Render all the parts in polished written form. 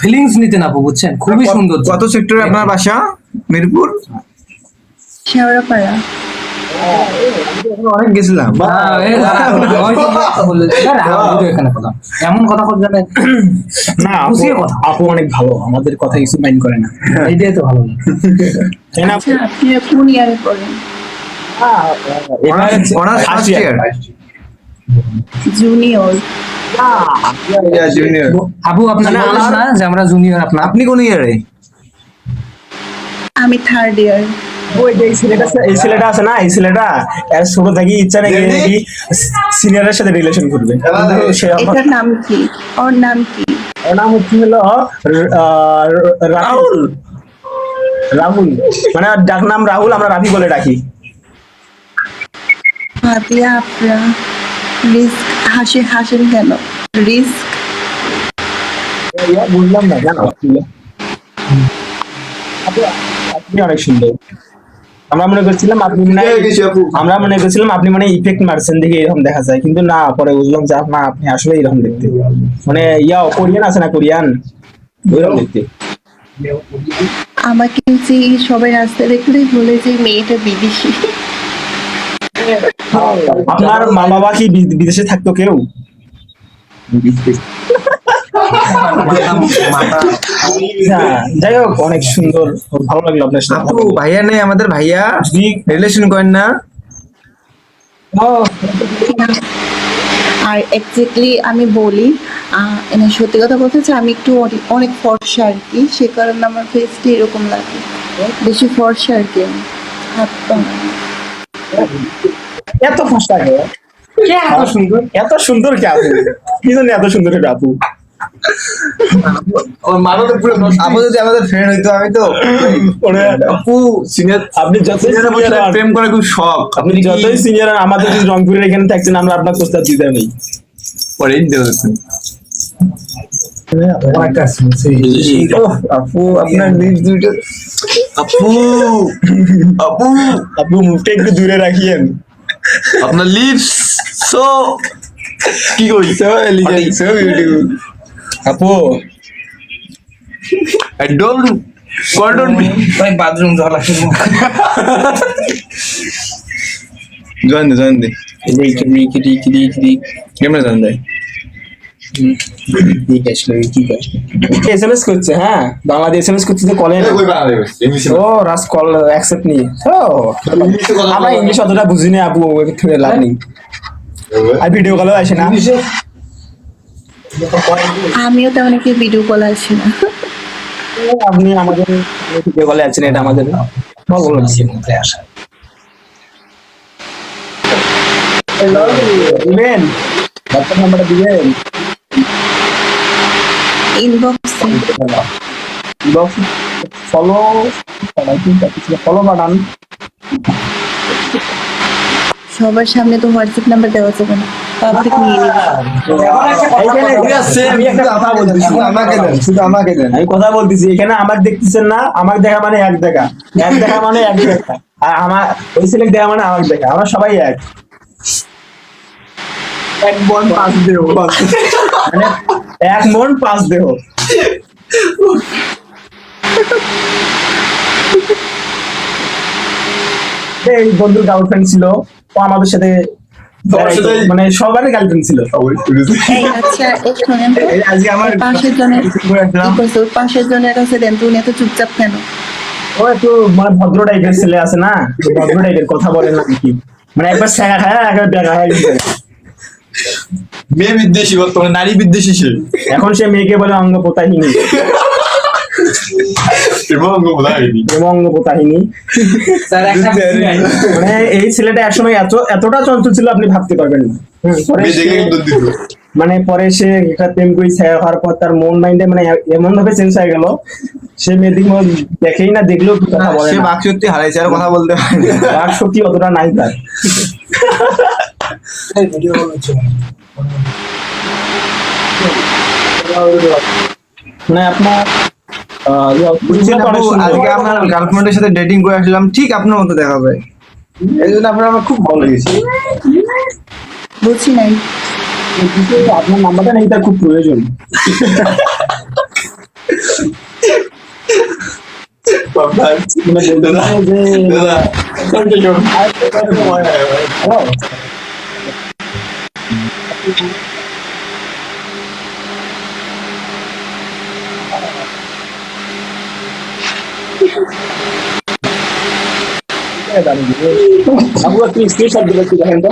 Feelings নিতে না বুঝছেন, খুবই সুন্দর। কত সেক্টরে আপনার বাসা? মিরপুর শেওড়াপাড়া। অনেক গেছিলাম। এমন কথা বলতে না আপু অনেক ভালো, আমাদের কথা কিছু মাইন্ড করে না, এইটাই তো ভালো। আচ্ছা, আপনি কোন ইয়ারে পড়েন? Honours first year. Junior. Junior. আপু আপনার না যে আমরা জুনিয়র। আপনি কোন ইয়ারে? আমি থার্ড ইয়ার। এই ছেলেটা আছে না, এই ছেলেটা এর ছোট থেকে ইচ্ছা নাকি সিনিয়রের সাথে রিলেশন করবে। এটার নাম কি? ওর নাম কি? ওর নাম হচ্ছে হলো রাহুল। রাহুল মানে ডাক নাম রাহুল, আমরা রাফি বলে ডাকি। ভাবিয়া আপনারা রিস্ক হাসেন কেন? রিস্ক বুঝলাম না জানো, আপনি অনেক সুন্দর। আমরা মনে করছিলাম আপনি মানে ইফেক্ট মারছেন দেখে এরকম দেখা যায়, কিন্তু না, পরে বুঝলাম যে না, আপনি আসলে এরকম দেখতে, মানে কোরিয়ান আছে না, কোরিয়ান ওইরকম দেখতে। আমাকে যে সবাই রাস্তা দেখলেই বলে যে মেয়েটা বিদেশি। আপনার মা বাবা কি বিদেশে থাকতো কেউ? যাই হোক, অনেক সুন্দর, ভালো লাগলো আপনার সাথে। আপু ভাইয়া নেই আমাদের, ভাইয়া রিলেশন করেন না? আর এক্স্যাক্টলি আমি বলি, সত্যি কথা বলতে চাই, আমি একটু অনেক ফর্সা আর কি, সে কারণে আমার ফেসটা এরকম লাগে, বেশি ফর্সা আর কি। এত ফর্সা এত সুন্দর, এত সুন্দর কে আপু? কি জানি এত সুন্দর এটা আপু। আপু যদি আমাদের ফ্রেন্ড হইতো, আমি তো আপু সিনিয়র, আপনি যতই প্রেম করে খুব শখ। আপনি যতই সিনিয়র, আমাদের যদি রংপুরের এখানে থাকছেন, আমরা আপনার প্রস্তাব দিতে নেই। পরে আপু আপনার লিপস দুইটা, আপু আপু আপু মুখটা একটু দূরে রাখিয়েন। আপনার লিপস সো কি কই সো এলিগেন্ট, সো বিউটিফুল। আপু আই ডোন্ট কন্ট্রোল মি। ভাই বাথরুম যাওয়া লাগছে। জয়েন দে কেমনে জান দেয়? এসএমএস করছে, হ্যাঁ বাংলাদেশ এসএমএস করছে, যে কলে ও রাস কল অ্যাকসেপ্ট নি। ও আমরা ইংলিশ অতটা বুঝি না আপু, থেকে লাভ নেই। আর ভিডিও কলও আসে না। আমিও তেমন একটা ভিডিও কল আসি না। আপনি আমাদের ভিডিও কলে আছেন, এটা আমাদের ভালো লাগছে। দিবেন বাচ্চার নাম্বারটা দিবেন, ইনবক্স ফলো ফলো বাটন। সবার সামনে তো হোয়াটসঅ্যাপ নাম্বার দেওয়া যাবে না, পাবলিক নিয়ে নিবে। আমি কথা বলতেছি, এখানে আমার দেখতেছেন না, আমার দেখা মানে এক দেখা, এক দেখা মানে এক দেখা, আর আমার ওই সিলেক্ট দেখা মানে আমার দেখা, আমরা সবাই এক মন 5 দেহ, মানে 1 মন 5 দেহ। এই বন্ধুর গার্লফ্রেন্ড ছিল, ও আমাদের সাথে মানে সবারই গার্লফ্রেন্ড ছিল। আচ্ছা শোনেন তো, আজকে আমার পাশের জনের কাছে দেন তো, উনি এত চুপচাপ কেন? ও একটু মানে ভদ্র টাইপের ছেলে আছে না, ভদ্র টাইপের কথা বলে না কি, মানে একবার ছেঁকা খায়, একবার বেগা হয়ে গেছে। মেয়ে বিদ্বেষী, বর্তমানে নারী বিদ্বেষী সে। এখন সে মেয়েকে বলে অঙ্গ পোতাহীনী, অঙ্গ পোতাহীনী। মানে এই ছেলেটা একসময় এতটা চঞ্চল ছিল, আপনি ভাবতে পারবেন না। মানে পরে সে একটা প্রেম করে ছায়া হওয়ার পর তার মন মাইন্ডে মানে এমন ভাবে চেঞ্জ হয়ে গেল, সে মেয়েদিক দেখেই না, দেখলেও কথা বলে সে না। বাক শক্তি হারাইছে, আর কথা বলতে পারে না। বাক শক্তি অতটা নাই তার। মানে আপনার আজকে আমার গার্লফ্রেন্ডের সাথে ডেটিং করে আসলাম, ঠিক আপনার মতো দেখাবে, এই জন্য আপনার আমার খুব ভালো লেগেছে। বুঝছি নাই, আপনার নাম্বারটা নেই, তার খুব প্রয়োজন। আপনার দাদা দাদা কন্টিনিউ আপু আপনি স্ক্রিনশট দিলে কি দেখেন তো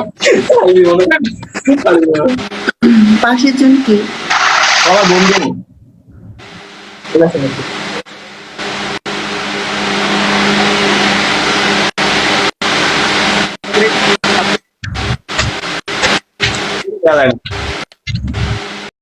পাশের জন কি? আমার বন্ধু ঠিক আছে নাকি